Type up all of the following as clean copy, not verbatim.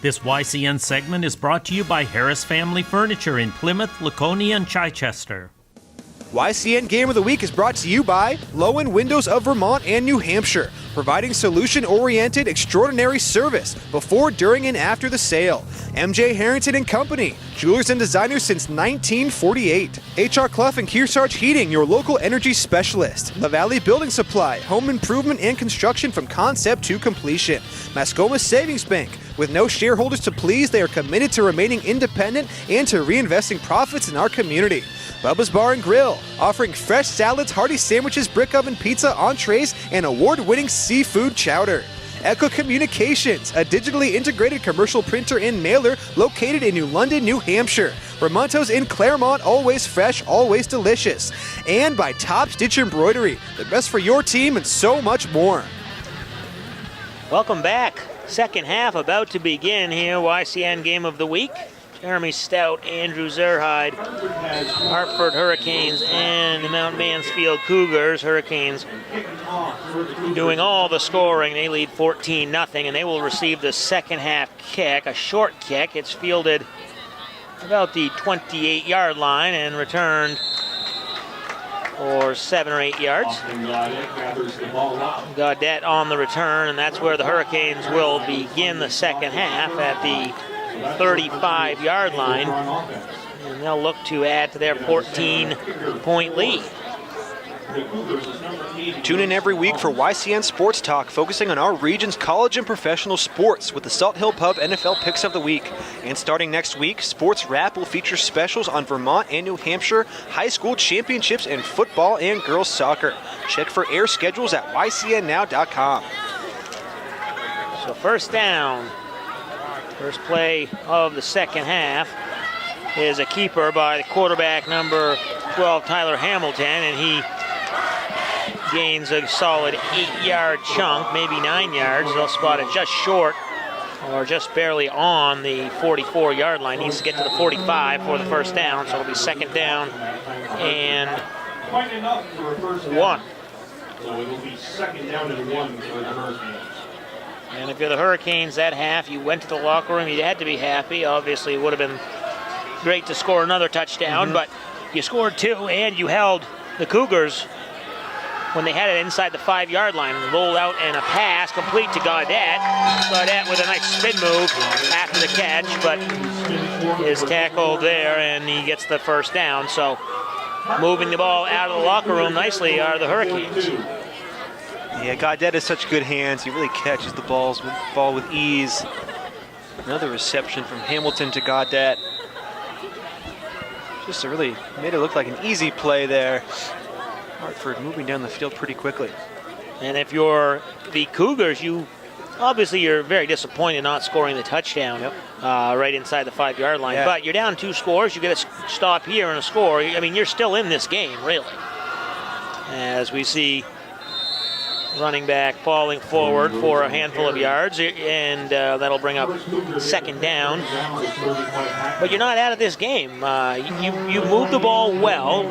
This YCN segment is brought to you by Harris Family Furniture in Plymouth, Laconia, and Chichester. YCN Game of the Week is brought to you by Lowen Windows of Vermont and New Hampshire, providing solution-oriented, extraordinary service before, during, and after the sale. MJ Harrington and Company, jewelers and designers since 1948. HR Clough and Kearsarge Heating, your local energy specialist. La Valley Building Supply, home improvement and construction from concept to completion. Mascoma Savings Bank, with no shareholders to please, they are committed to remaining independent and to reinvesting profits in our community. Bubba's Bar and Grill, offering fresh salads, hearty sandwiches, brick oven pizza, entrees, and award-winning seafood chowder. Echo Communications, a digitally integrated commercial printer and mailer located in New London, New Hampshire. Ramonto's in Claremont, always fresh, always delicious. And by Top Stitch Embroidery, the best for your team and so much more. Welcome back. Second half about to begin here. YCN Game of the Week. Jeremy Stout, Andrew Zerhide, Hartford Hurricanes, and the Mount Mansfield Cougars. Hurricanes doing all the scoring. They lead 14-0, and they will receive the second half kick, a short kick. It's fielded about the 28-yard line and returned for 7 or 8 yards. Gaudette on the return, and that's where the Hurricanes will begin the second half at the 35-yard line, and they'll look to add to their 14-point lead. Tune in every week for YCN Sports Talk, focusing on our region's college and professional sports with the Salt Hill Pub NFL Picks of the Week. And starting next week, Sports Wrap will feature specials on Vermont and New Hampshire high school championships in football and girls soccer. Check for air schedules at ycnnow.com. So first down. First play of the second half is a keeper by the quarterback number 12, Tyler Hamilton, and he gains a solid 8-yard chunk, maybe 9 yards. They'll spot it just short or just barely on the 44-yard line. Needs to get to the 45 for the first down, so it'll be second down and 1. So it'll be second down and 1 for the Hurricanes. And if you're the Hurricanes that half, you went to the locker room, you had to be happy. Obviously, it would have been great to score another touchdown, but you scored 2, and you held the Cougars when they had it inside the 5-yard line. Rolled out and a pass complete to Gaudette. Gaudette with a nice spin move after the catch, but is tackled there, and he gets the first down. So moving the ball out of the locker room nicely are the Hurricanes. Yeah, Gaudette has such good hands. He really catches the ball with ease. Another reception from Hamilton to Gaudette. Just really made it look like an easy play there. Hartford moving down the field pretty quickly. And if you're the Cougars, you're very disappointed not scoring the touchdown right inside the 5-yard line. Yeah. But you're down 2 scores. You get a stop here and a score. I mean, you're still in this game, really. As we see running back falling forward for a handful of yards, and that'll bring up second down. But you're not out of this game. You moved the ball well.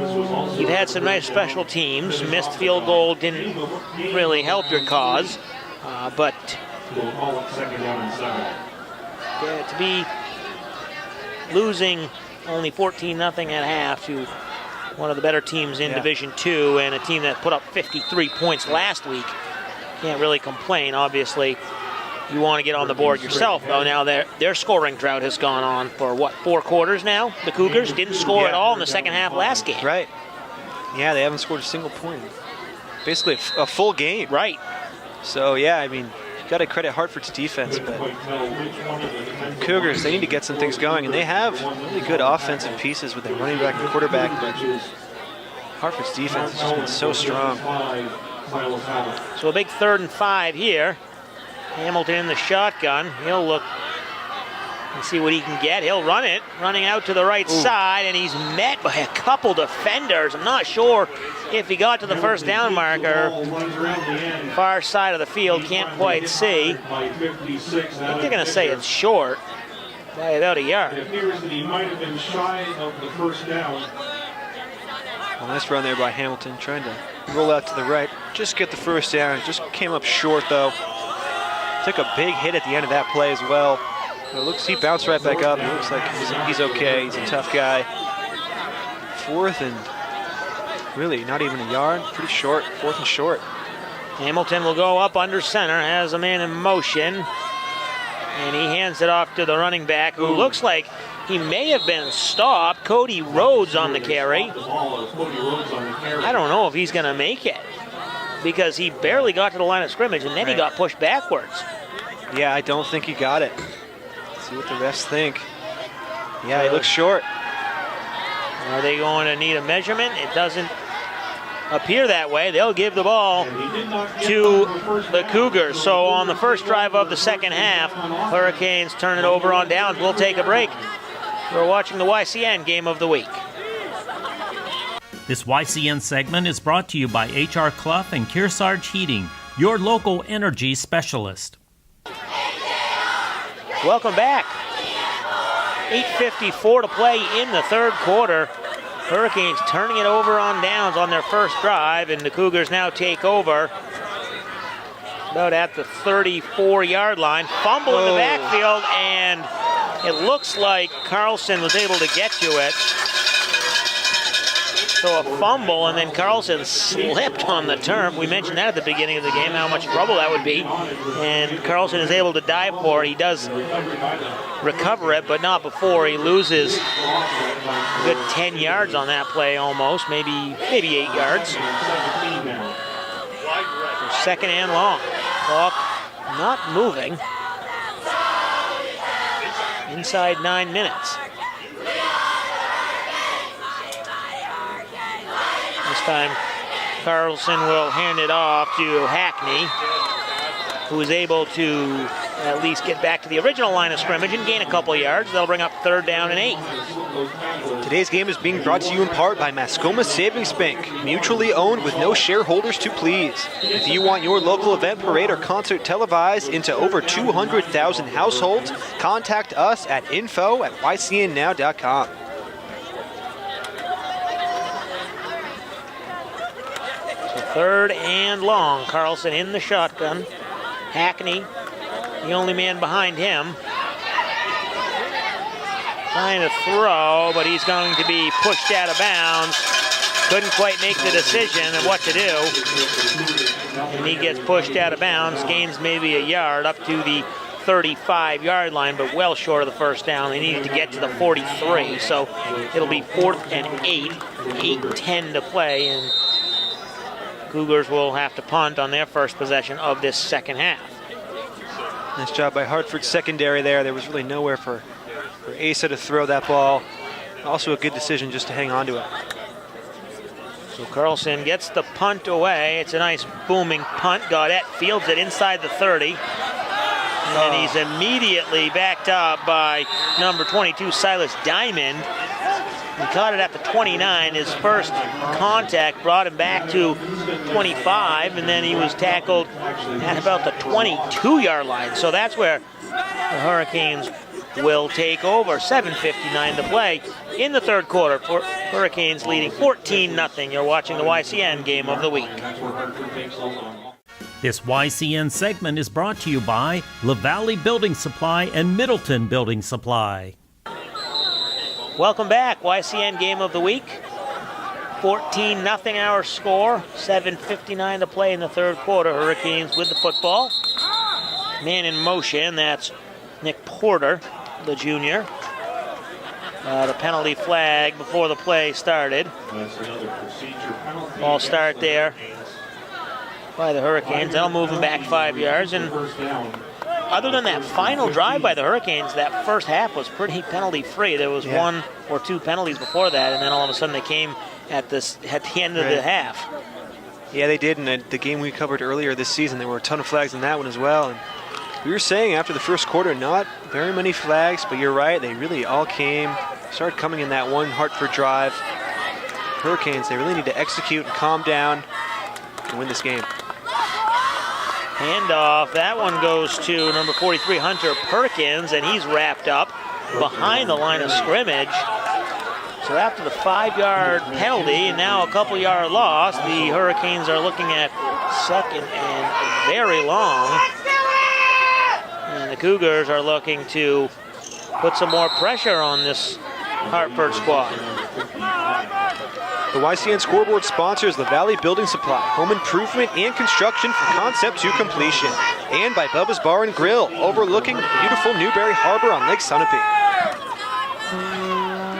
You've had some nice special teams. Missed field goal didn't really help your cause. But to be losing only 14-0 at half to one of the better teams in Division II, and a team that put up 53 points last week, can't really complain. Obviously, you want to get on the board yourself, though. Now their scoring drought has gone on for, 4 quarters now? The Cougars didn't score at all in the second half last game. Right. Yeah, they haven't scored a single point. Basically a full game. Right. So, yeah, I mean, you got to credit Hartford's defense, but the Cougars, they need to get some things going, and they have really good offensive pieces with their running back and quarterback, but Hartford's defense has just been so strong. So a big 3rd and 5 here. Hamilton in the shotgun. He'll look and see what he can get. He'll run it, running out to the right side, and he's met by a couple defenders. I'm not sure if he got to the first down marker. Far side of the field, can't quite see. I think they're going to say it's short by about a yard. It appears that he might have been shy of the first down. Well, nice run there by Hamilton, trying to roll out to the right. Just get the first down. Just came up short, though. Took a big hit at the end of that play as well. Well, it looks he bounced right back up. It looks like he's okay. He's a tough guy. 4th and really not even a yard. Pretty short. 4th and short. Hamilton will go up under center, has a man in motion, and he hands it off to the running back, who looks like he may have been stopped. Cody Rhodes on the carry. I don't know if he's going to make it, because he barely got to the line of scrimmage, and then he got pushed backwards. Yeah, I don't think he got it. Let's see what the refs think. Yeah, he looks short. Are they going to need a measurement? It doesn't appear that way. They'll give the ball to the Cougars. So on the first drive of the second half, Hurricanes turn it over on downs. We'll take a break. We're watching the YCN Game of the Week. This YCN segment is brought to you by H.R. Clough and Kearsarge Heating, your local energy specialist. Welcome back. 8:54 to play in the third quarter. Hurricanes turning it over on downs on their first drive, and the Cougars now take over about at the 34-yard line. Fumble in the backfield, and it looks like Carlson was able to get to it. So a fumble, and then Carlson slipped on the turf. We mentioned that at the beginning of the game, how much trouble that would be. And Carlson is able to dive for it. He does recover it, but not before he loses a good 10 yards on that play almost, maybe 8 yards. So second and long. Clock not moving. Inside 9 minutes. This time, Carlson will hand it off to Hackney, who is able to at least get back to the original line of scrimmage and gain a couple yards. They'll bring up 3rd down and 8. Today's game is being brought to you in part by Mascoma Savings Bank, mutually owned with no shareholders to please. If you want your local event, parade, or concert televised into over 200,000 households, contact us at info@ycnnow.com. Third and long. Carlson in the shotgun. Hackney, the only man behind him, trying to throw, but he's going to be pushed out of bounds. Couldn't quite make the decision of what to do. And he gets pushed out of bounds, gains maybe a yard up to the 35-yard line, but well short of the first down. They needed to get to the 43, so it'll be 4th and 8, 8:10 to play, and Cougars will have to punt on their first possession of this second half. Nice job by Hartford secondary there. There was really nowhere for Asa to throw that ball. Also a good decision just to hang on to it. So Carlson gets the punt away. It's a nice booming punt. Gaudette fields it inside the 30. And he's immediately backed up by number 22, Silas Diamond. He caught it at the 29. His first contact brought him back to 25, and then he was tackled at about the 22-yard line. So that's where the Hurricanes will take over. 7:59 to play in the third quarter. For Hurricanes leading 14-0. You're watching the YCN Game of the Week. This YCN segment is brought to you by La Valley Building Supply and Middleton Building Supply. Welcome back. YCN Game of the Week. 14-0 our score. 7:59 to play in the third quarter. Hurricanes with the football. Man in motion. That's Nick Porter, the junior. The penalty flag before the play started. Ball start there by the Hurricanes. They'll move them back 5 yards. And other than that final drive by the Hurricanes, that first half was pretty penalty-free. There was 1 or 2 penalties before that, and then all of a sudden they came at the end of the half. Yeah, they did. And the game we covered earlier this season, there were a ton of flags in that one as well. And we were saying after the first quarter, not very many flags, but you're right, they really all started coming in that one Hartford drive. Hurricanes, they really need to execute and calm down and win this game. Handoff, that one goes to number 43, Hunter Perkins, and he's wrapped up behind the line of scrimmage. So after the 5-yard penalty and now a couple-yard loss, the Hurricanes are looking at second and very long. And the Cougars are looking to put some more pressure on this Hartford squad. The YCN scoreboard sponsors the Valley Building Supply, home improvement and construction from concept to completion. And by Bubba's Bar and Grill, overlooking the beautiful Newberry Harbor on Lake Sunapee.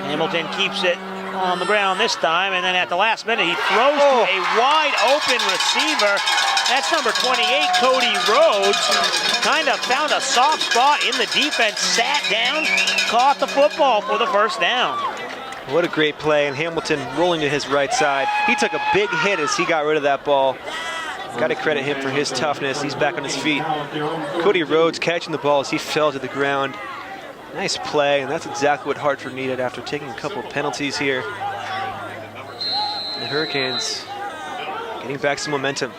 Hamilton keeps it on the ground this time, and then at the last minute he throws to a wide open receiver. That's number 28, Cody Rhodes. Kind of found a soft spot in the defense, sat down, caught the football for the first down. What a great play, and Hamilton rolling to his right side. He took a big hit as he got rid of that ball. Got to credit him for his toughness. He's back on his feet. Cody Rhodes catching the ball as he fell to the ground. Nice play, and that's exactly what Hartford needed after taking a couple of penalties here. The Hurricanes getting back some momentum.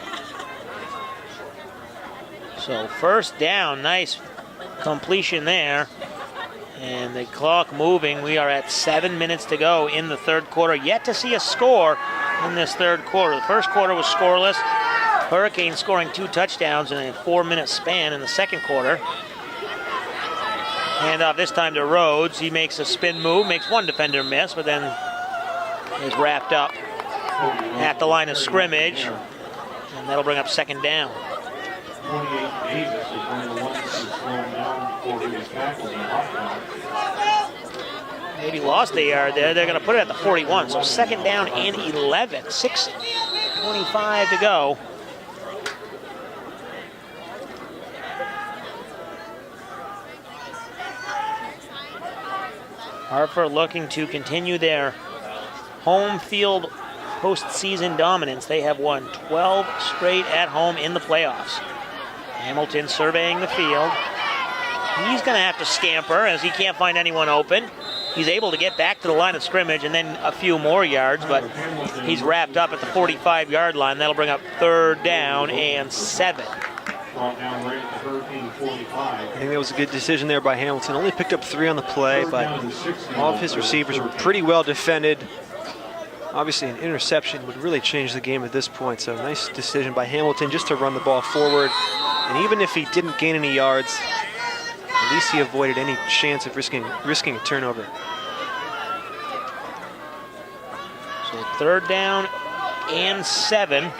So first down, nice completion there. And the clock moving. We are at 7 minutes to go in the third quarter. Yet to see a score in this third quarter. The first quarter was scoreless. Hurricanes scoring 2 touchdowns in a 4-minute span in the second quarter. Handoff this time to Rhodes. He makes a spin move, makes one defender miss, but then is wrapped up at the line of scrimmage. And that'll bring up second down. 28 Davis is one of the ones that is slowing down for his tackles in off. Maybe lost a yard there. They're going to put it at the 41. So second down and 11. 6:25 to go. Hartford looking to continue their home field postseason dominance. They have won 12 straight at home in the playoffs. Hamilton surveying the field. He's going to have to scamper as he can't find anyone open. He's able to get back to the line of scrimmage and then a few more yards, but he's wrapped up at the 45-yard line. That'll bring up third down and 7. Brought down right at the Hurricane 45. I think that was a good decision there by Hamilton. Only picked up 3 on the play, but all of his receivers were pretty well defended. Obviously, an interception would really change the game at this point, so nice decision by Hamilton just to run the ball forward. And even if he didn't gain any yards, at least he avoided any chance of risking a turnover. So third down and 7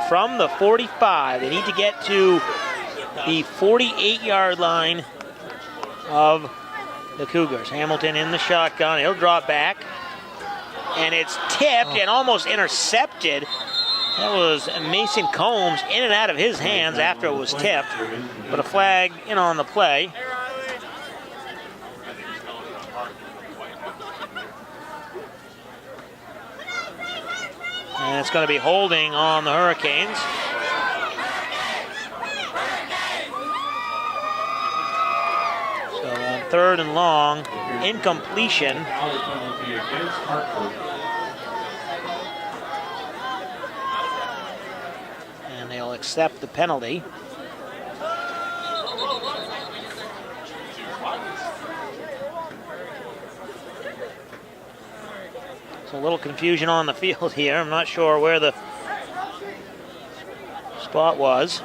from the 45. They need to get to the 48-yard line of the Cougars. Hamilton in the shotgun. He'll drop back. And it's tipped and almost intercepted. That was Mason Combs in and out of his hands after it was tipped. But a flag in on the play. And it's going to be holding on the Hurricanes. So on third and long, incompletion. And they'll accept the penalty. So a little confusion on the field here. I'm not sure where the spot was.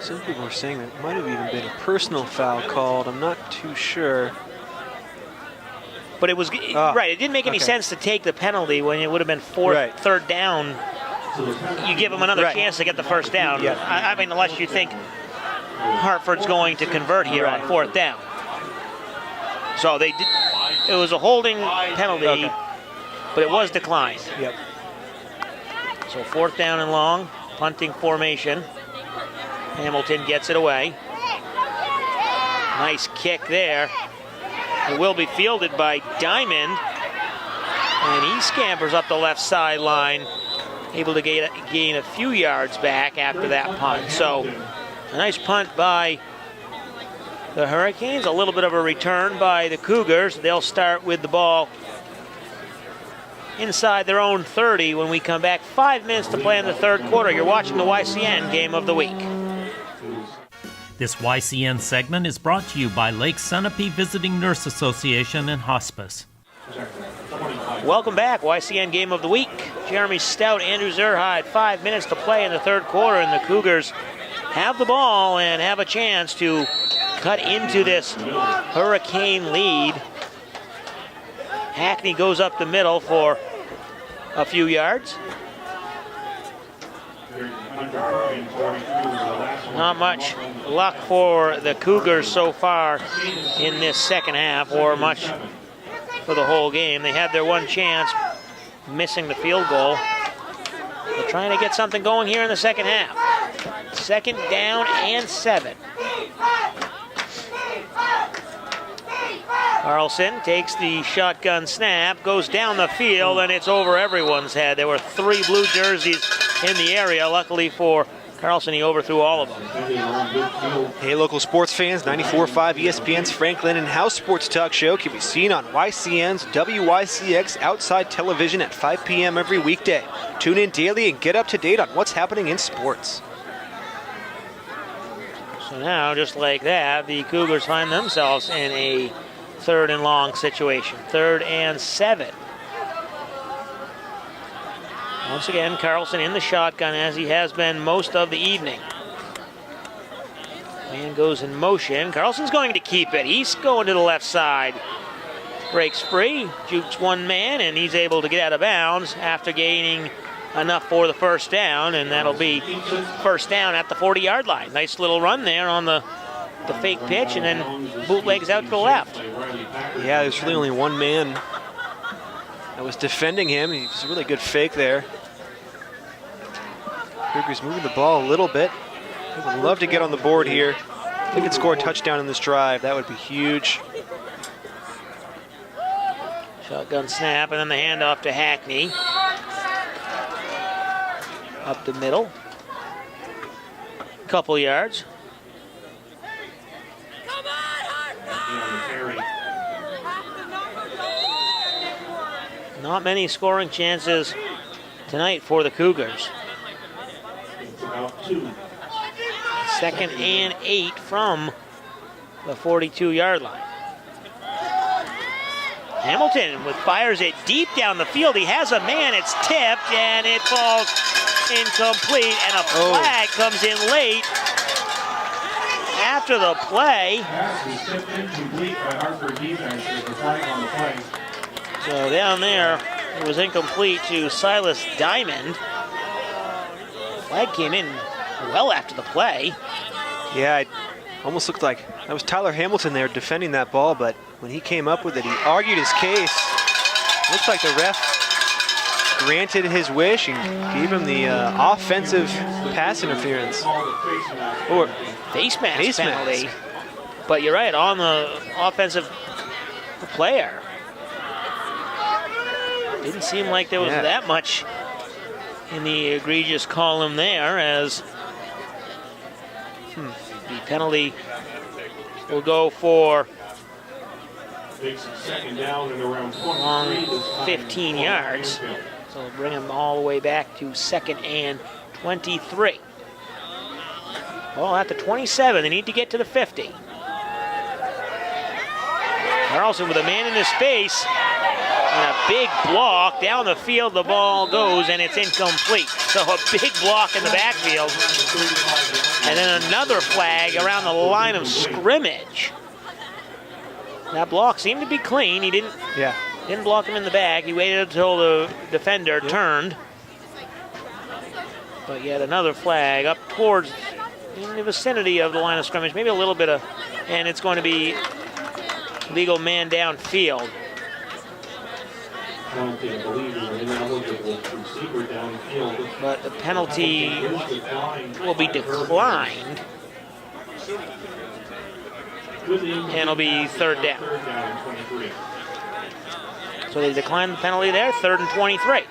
Some people are saying that it might have even been a personal foul called. I'm not too sure. But it was right. It didn't make any sense to take the penalty when it would have been third down. You give them another chance to get the first down. Yeah. I mean, unless you think Hartford's going to convert here on fourth down. So they did. It was a holding penalty, but it was declined. Yep. So fourth down and long, punting formation. Hamilton gets it away. Nice kick there. It will be fielded by Diamond. And he scampers up the left sideline, able to gain a few yards back after that punt. So a nice punt by the Hurricanes. A little bit of a return by the Cougars. They'll start with the ball inside their own 30 when we come back. 5 minutes to play in the third quarter. You're watching the YCN Game of the Week. This YCN segment is brought to you by Lake Sunapee Visiting Nurse Association and Hospice. Welcome back, YCN Game of the Week. Jeremy Stout, Andrew Zerhide, 5 minutes to play in the third quarter, and the Cougars have the ball and have a chance to cut into this Hurricane lead. Hackney goes up the middle for a few yards. Not much luck for the Cougars so far in this second half, or much for the whole game. They had their one chance, missing the field goal. They're trying to get something going here in the second half. Second down and 7. Carlson takes the shotgun snap, goes down the field, and it's over everyone's head. There were 3 blue jerseys in the area. Luckily for Carlson, he overthrew all of them. Hey, local sports fans, 94.5 ESPN's Franklin and House Sports Talk Show can be seen on YCN's WYCX Outside Television at 5 p.m. every weekday. Tune in daily and get up to date on what's happening in sports. So now, just like that, the Cougars find themselves in a 3rd and long situation. 3rd and 7. Once again, Carlson in the shotgun, as he has been most of the evening. Man goes in motion. Carlson's going to keep it. He's going to the left side. Breaks free, jukes one man, and he's able to get out of bounds after gaining enough for the first down, and that'll be first down at the 40-yard line. Nice little run there on the fake pitch, and then bootlegs out to the left. Yeah, there's really only one man that was defending him. He was a really good fake there. Cougars moving the ball a little bit. They would love to get on the board here. If they could score a touchdown in this drive, that would be huge. Shotgun snap, and then the handoff to Hackney. Up the middle. Couple yards. Not many scoring chances tonight for the Cougars. Second and 8 from the 42-yard line. Hamilton fires it deep down the field. He has a man, it's tipped, and it falls incomplete, and a flag comes in late after the play. Pass is tipped incomplete by Hartford defense. There's a flag on the play. So down there, it was incomplete to Silas Diamond. Flag came in well after the play. Yeah, it almost looked like that was Tyler Hamilton there defending that ball, but when he came up with it, he argued his case. Looks like the ref granted his wish and gave him the offensive pass interference. Or face mask penalty. But you're right, on the offensive player. Didn't seem like there was that much in the egregious column there, as the penalty will go for second down and around long 15 yards. So we'll bring him all the way back to 2nd and 23. Well, at the 27, they need to get to the 50. Carlson with a man in his face. And a big block down the field, the ball goes, and it's incomplete. So a big block in the backfield. And then another flag around the line of scrimmage. That block seemed to be clean. He didn't block him in the back. He waited until the defender turned. But yet another flag up towards, in the vicinity of the line of scrimmage. Maybe a little bit of, and it's going to be legal man downfield. But the penalty will be declined. And it'll be 3rd down. So they declined the penalty there, 3rd and 23.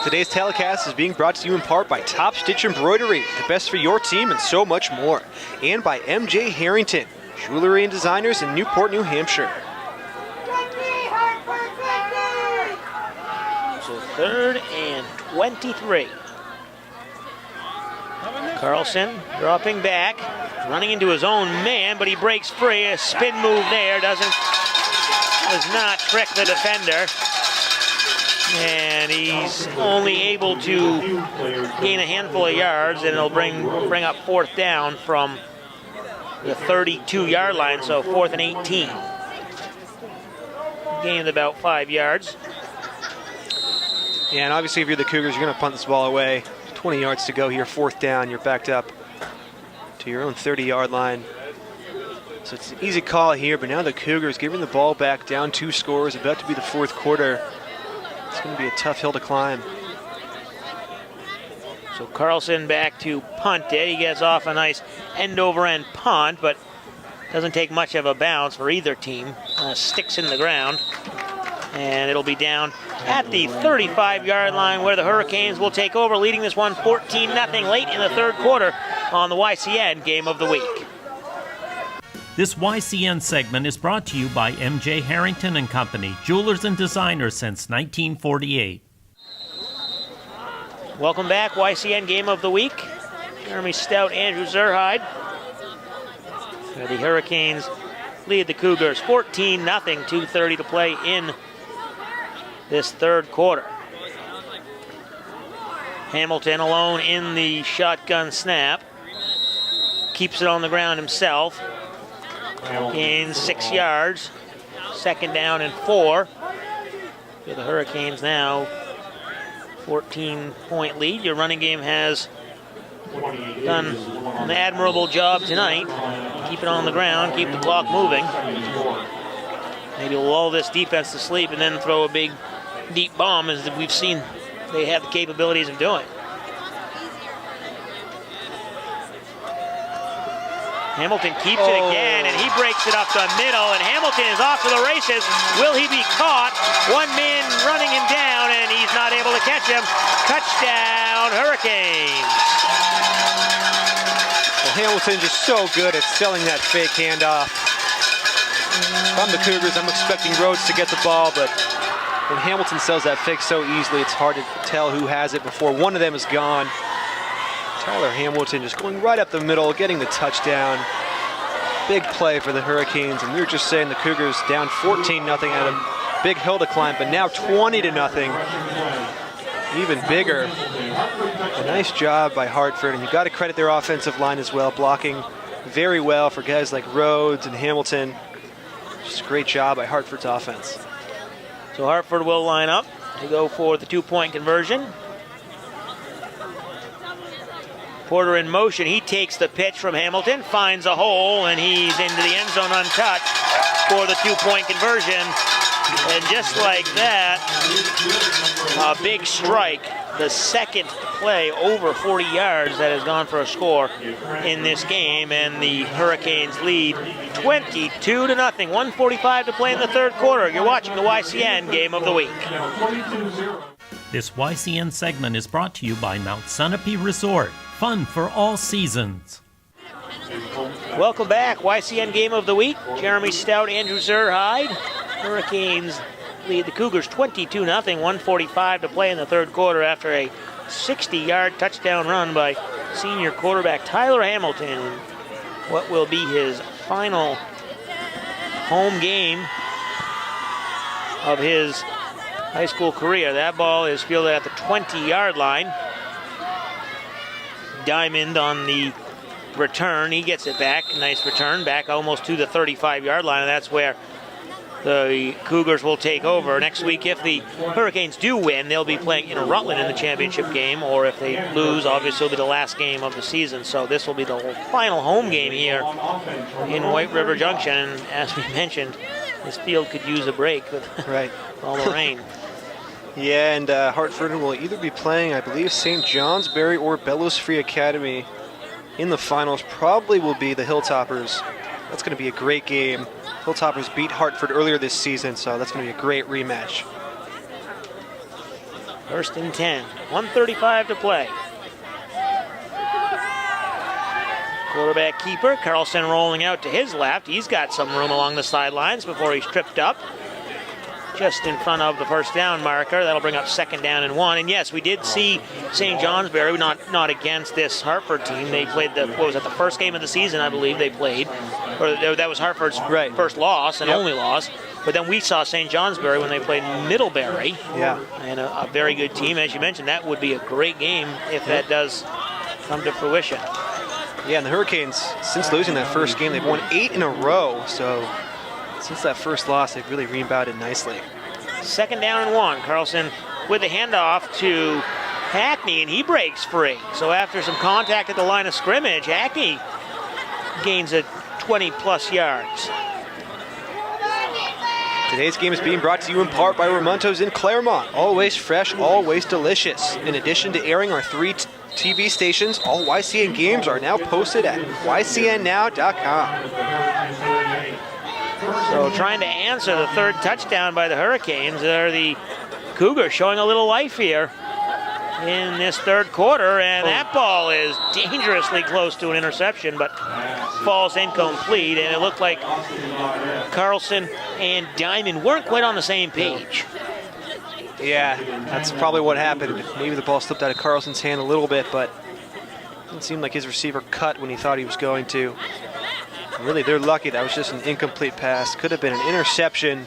Today's telecast is being brought to you in part by Top Stitch Embroidery, the best for your team and so much more. And by MJ Harrington, jewelry and designers in Newport, New Hampshire. So 3rd and 23. Carlson dropping back, running into his own man, but he breaks free. A spin move there does not trick the defender. And he's only able to gain a handful of yards, and it'll bring up fourth down from the 32-yard line, so 4th and 18. Gained about 5 yards. Yeah, and obviously if you're the Cougars, you're going to punt this ball away. 20 yards to go here, 4th down. You're backed up to your own 30-yard line. So it's an easy call here, but now the Cougars giving the ball back, down 2 scores, about to be the 4th quarter. It's going to be a tough hill to climb. So Carlson back to punt it. He gets off a nice end-over-end punt, but doesn't take much of a bounce for either team. Sticks in the ground, and it'll be down at the 35-yard line where the Hurricanes will take over, leading this one 14-0 late in the 3rd quarter on the YCN Game of the Week. This YCN segment is brought to you by MJ Harrington and Company, jewelers and designers since 1948. Welcome back, YCN Game of the Week. Jeremy Stout, Andrew Zerhide. The Hurricanes lead the Cougars 14-0, 2:30 to play in this 3rd quarter. Hamilton alone in the shotgun snap. Keeps it on the ground himself. Gains 6 yards. 2nd down and 4. For the Hurricanes now, 14-point lead. Your running game has done an admirable job tonight. Keep it on the ground, keep the clock moving. Maybe lull this defense to sleep and then throw a big, deep bomb, as we've seen they have the capabilities of doing. Hamilton keeps it again, and he breaks it up the middle, and Hamilton is off to the races. Will he be caught? One man running him down, and he's not able to catch him. Touchdown, Hurricanes. Well, Hamilton just so good at selling that fake handoff. If I'm the Cougars, I'm expecting Rhodes to get the ball, but when Hamilton sells that fake so easily, it's hard to tell who has it before one of them is gone. Tyler Hamilton just going right up the middle, getting the touchdown. Big play for the Hurricanes, and we were just saying the Cougars down 14-0 at a big hill to climb, but now 20-0. Even bigger. A nice job by Hartford, and you've got to credit their offensive line as well, blocking very well for guys like Rhodes and Hamilton. Just a great job by Hartford's offense. So Hartford will line up to go for the 2-point conversion. Porter in motion. He takes the pitch from Hamilton, finds a hole, and he's into the end zone untouched for the 2-point conversion. And just like that, a big strike. The 2nd play over 40 yards that has gone for a score in this game, and the Hurricanes lead 22-0. 1:45 to play in the 3rd quarter. You're watching the YCN Game of the Week. This YCN segment is brought to you by Mount Sunapee Resort. Fun for all seasons. Welcome back. YCN Game of the Week. Jeremy Stout, Andrew Zerhide. Hurricanes lead the Cougars 22-0. 1:45 to play in the 3rd quarter after a 60-yard touchdown run by senior quarterback Tyler Hamilton. What will be his final home game of his high school career. That ball is fielded at the 20-yard line. Diamond on the return. He gets it back. Nice return back almost to the 35-yard line, and that's where the Cougars will take over. Next week, if the Hurricanes do win, they'll be playing in Rutland in the championship game, or if they lose, obviously it'll be the last game of the season. So this will be the final home game here in White River Junction. And as we mentioned, this field could use a break with all the rain. Yeah, and Hartford will either be playing, I believe, St. Johnsbury or Bellows Free Academy in the finals. Probably will be the Hilltoppers. That's going to be a great game. Hilltoppers beat Hartford earlier this season, so that's going to be a great rematch. 1st and 10. 1:35 to play. Quarterback keeper, Carlson rolling out to his left. He's got some room along the sidelines before he's tripped up. Just in front of the 1st down marker. That'll bring up 2nd down and 1. And yes, we did see St. Johnsbury, not against this Hartford team. They played the first game of the season, I believe they played. Or that was Hartford's first loss and only loss. But then we saw St. Johnsbury when they played Middlebury. Yeah. And a very good team. As you mentioned, that would be a great game if that does come to fruition. Yeah, and the Hurricanes, since losing that first game, they've won 8 in a row. So since that first loss, they've really rebounded nicely. 2nd down and 1. Carlson with the handoff to Hackney, and he breaks free. So after some contact at the line of scrimmage, Hackney gains a 20-plus yards. Today's game is being brought to you in part by Ramonto's in Claremont. Always fresh, always delicious. In addition to airing our 3 TV stations, all YCN games are now posted at ycnnow.com. So trying to answer the 3rd touchdown by the Hurricanes, are the Cougars showing a little life here in this 3rd quarter, and that ball is dangerously close to an interception, but falls incomplete, and it looked like Carlson and Diamond weren't quite on the same page. Yeah, that's probably what happened. Maybe the ball slipped out of Carlson's hand a little bit, but it didn't seem like his receiver cut when he thought he was going to. Really, they're lucky that was just an incomplete pass. Could have been an interception,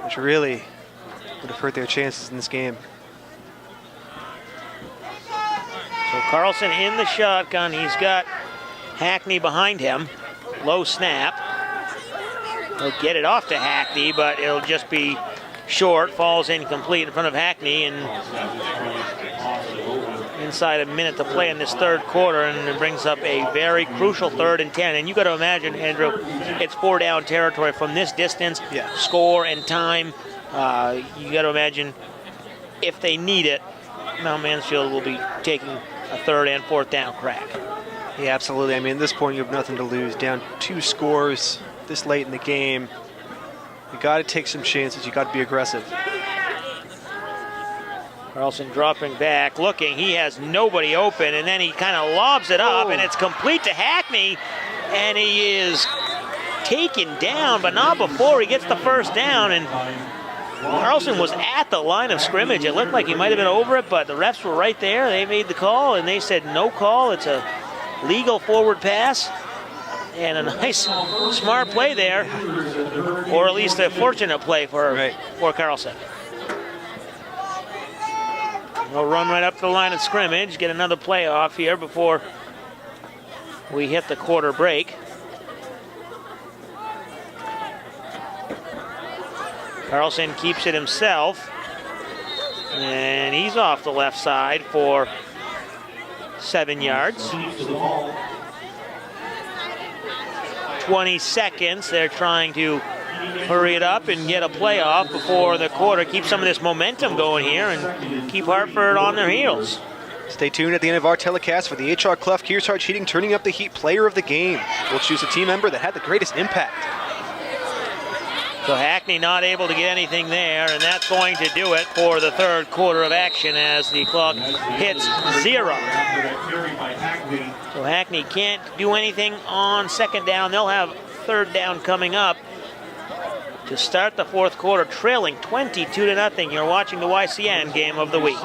which really would have hurt their chances in this game. So Carlson in the shotgun. He's got Hackney behind him. Low snap. He'll get it off to Hackney, but it'll just be short. Falls incomplete in front of Hackney, and inside a minute to play in this 3rd quarter, and it brings up a very crucial 3rd and 10. And you got to imagine, Andrew, it's 4-down territory from this distance. Yeah. Score and time. You got to imagine if they need it, Mount Mansfield will be taking a 3rd and 4th down crack. Yeah, absolutely. I mean, at this point, you have nothing to lose. Down 2 scores this late in the game. You got to take some chances. You got to be aggressive. Carlson dropping back, looking. He has nobody open, and then he kind of lobs it up, and it's complete to Hackney, and he is taken down, but not before he gets the 1st down. And Carlson was at the line of scrimmage. It looked like he might have been over it, but the refs were right there. They made the call, and they said no call. It's a legal forward pass. And a nice, smart play there, or at least a fortunate play for Carlson. They'll run right up the line of scrimmage, get another play off here before we hit the quarter break. Carlson keeps it himself, and he's off the left side for 7 yards. 20 seconds. They're trying to hurry it up and get a play off before the quarter. Keep some of this momentum going here and keep Hartford on their heels. Stay tuned at the end of our telecast for the H.R. Clough Kearsarge Heating Turning Up the Heat Player of the Game. We'll choose a team member that had the greatest impact. So Hackney not able to get anything there, and that's going to do it for the 3rd quarter of action as the clock hits 0. So Hackney can't do anything on 2nd down. They'll have 3rd down coming up to start the 4th quarter, trailing 22-0. You're watching the YCN Game of the Week.